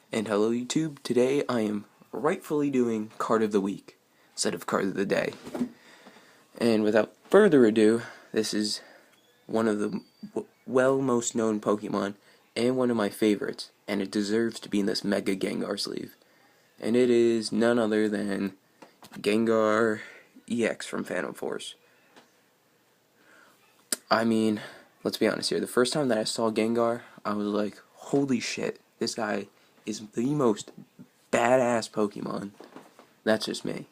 And hello YouTube, today I am rightfully doing Card of the Week instead of Card of the Day. And without further ado, this is one of the most known Pokemon and one of my favorites, and it deserves to be in this Mega Gengar sleeve. And it is none other than Gengar EX from Phantom Force. I mean, let's be honest here, the first time that I saw Gengar, I was like, holy shit, this guy is the most badass Pokemon. That's just me.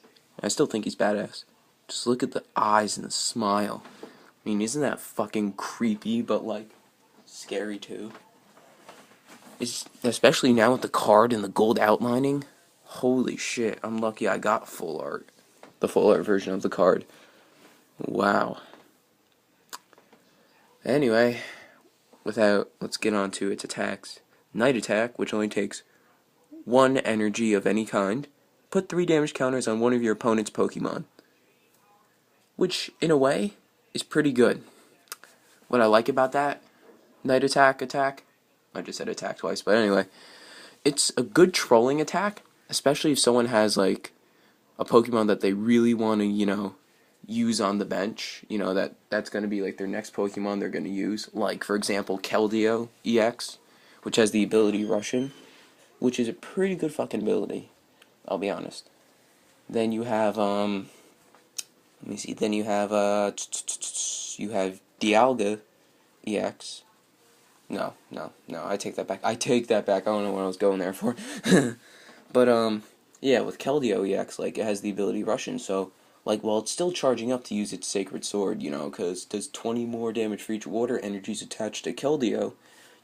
I still think he's badass. Just look at the eyes and the smile. I mean, isn't that fucking creepy, but like, scary too? It's, especially now with the card and the gold outlining. Holy shit, I'm lucky I got full art. The full art version of the card. Wow. Anyway, let's get on to its attacks. Night Attack, which only takes 1 energy of any kind. Put 3 damage counters on one of your opponent's Pokemon. Which, in a way, is pretty good. What I like about that Night Attack, I just said attack twice, but anyway, it's a good trolling attack, especially if someone has, like, a Pokemon that they really want to, use on the bench, that's going to be, like, their next Pokemon they're going to use. Like, for example, Keldeo EX, which has the ability Russian, which is a pretty good fucking ability, I'll be honest. Then you have, let me see, then you have Dialga EX. No, I take that back. I don't know what I was going there for. But, yeah, with Keldeo EX, like, it has the ability Russian, so, like, while it's still charging up to use its Sacred Sword, because it does 20 more damage for each water energies attached to Keldeo,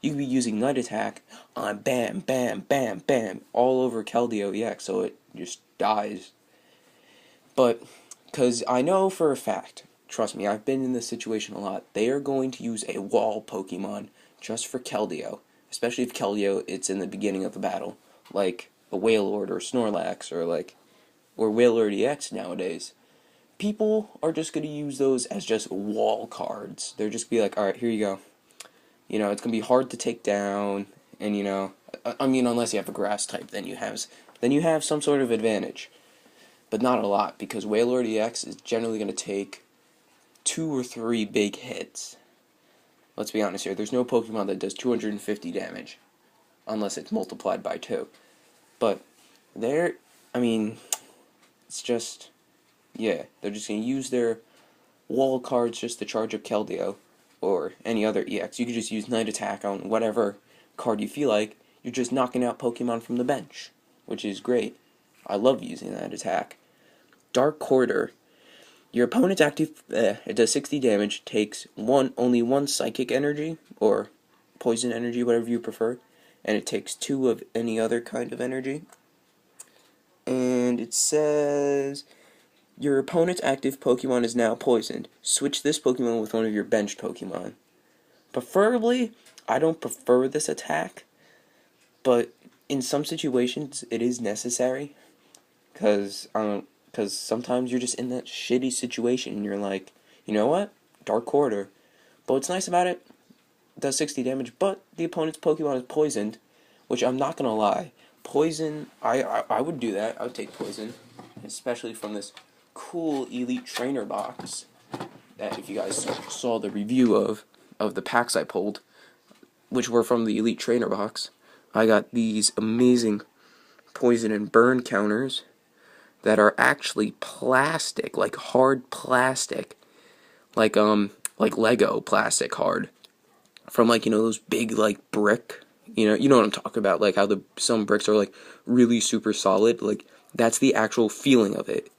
you could be using Night Attack on bam, bam, bam, bam, all over Keldeo EX, so it just dies. But, because I know for a fact, trust me, I've been in this situation a lot, they are going to use a wall Pokemon just for Keldeo, especially if Keldeo it's in the beginning of the battle, like a Wailord or Snorlax or Wailord EX nowadays. People are just going to use those as just wall cards. They're just going to be like, alright, here you go. It's going to be hard to take down, and I mean, unless you have a grass type, then you have some sort of advantage. But not a lot, because Wailord EX is generally going to take 2 or 3 big hits. Let's be honest here, there's no Pokemon that does 250 damage, unless it's multiplied by 2. But, it's just, yeah, they're just going to use their wall cards just to charge up Keldeo, or any other EX. You could just use Night Attack on whatever card you feel like. You're just knocking out Pokemon from the bench, which is great. I love using Night Attack. Dark Quarter. Your opponent's active, it does 60 damage, takes only 1 psychic energy, or poison energy, whatever you prefer, and it takes 2 of any other kind of energy. And it says, your opponent's active Pokemon is now poisoned. Switch this Pokemon with one of your benched Pokemon. Preferably, I don't prefer this attack, but in some situations it is necessary, because sometimes you're just in that shitty situation and you're like, you know what? Dark Quarter. But what's nice about it does 60 damage, but the opponent's Pokemon is poisoned, which I'm not gonna lie. Poison, I would do that. I would take poison, especially from this cool Elite Trainer box that, if you guys saw the review of the packs I pulled, which were from the Elite Trainer box, I got these amazing poison and burn counters that are actually plastic, like hard plastic, like Lego plastic hard, from those big brick, you know what I'm talking about, like how some bricks are like really super solid, like that's the actual feeling of it.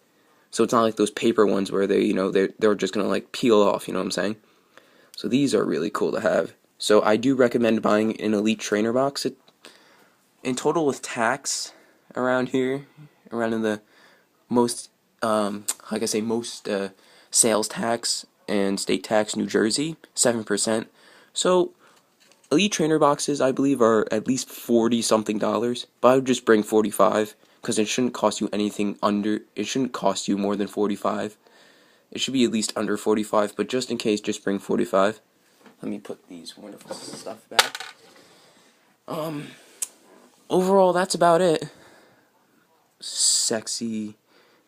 So it's not like those paper ones where they're just gonna peel off, you know what I'm saying? So these are really cool to have. So I do recommend buying an Elite Trainer box. In total with tax around here, around in the most, sales tax and state tax, New Jersey, 7%. So, Elite Trainer boxes, I believe, are at least $40-something, but I would just bring 45, because it shouldn't cost you it shouldn't cost you more than 45. It should be at least under 45, but just in case, just bring 45. Let me put these wonderful stuff back. Overall, overall, that's about it. Sexy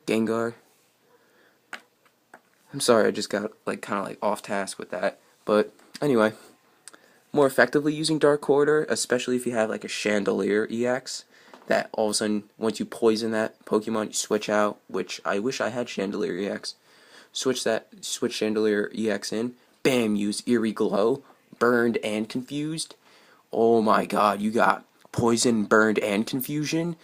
Gengar. I'm sorry, I just got kind of off task with that. But anyway, more effectively using Dark Corridor, especially if you have like a Chandelier EX, that all of a sudden, once you poison that Pokemon, you switch out, which I wish I had Chandelier EX. Switch Chandelier EX in, bam, use Eerie Glow, Burned and Confused. Oh my god, you got Poison, Burned, and Confusion?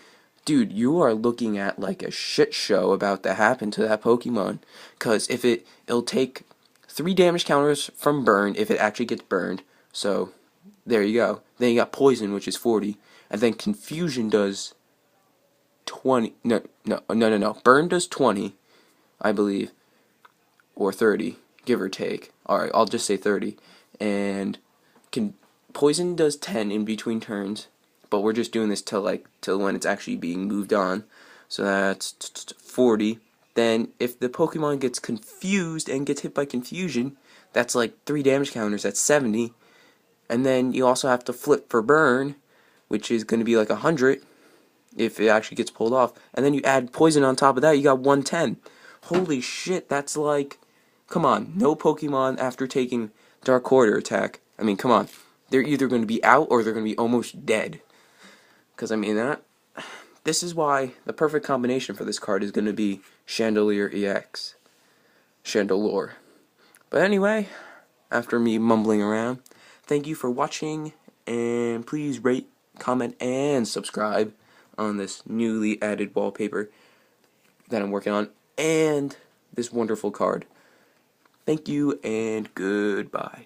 Dude, you are looking at like a shit show about to happen to that Pokemon. Because if it'll take 3 damage counters from Burn if it actually gets burned. So, there you go. Then you got Poison, which is 40. And then Confusion does 20. No. Burn does 20, I believe. Or 30, give or take. Alright, I'll just say 30. And Poison does 10 in between turns. But we're just doing this till when it's actually being moved on. So that's 40. Then if the Pokemon gets confused and gets hit by confusion, that's like 3 damage counters, that's 70. And then you also have to flip for burn, which is going to be like 100 if it actually gets pulled off. And then you add poison on top of that, you got 110. Holy shit, that's like, come on, no Pokemon after taking Dark Corridor attack. I mean, come on. They're either going to be out or they're going to be almost dead. Because, I mean, this is why the perfect combination for this card is going to be Chandelier EX. Chandelure. But anyway, after me mumbling around, thank you for watching, and please rate, comment, and subscribe on this newly added wallpaper that I'm working on, and this wonderful card. Thank you, and goodbye.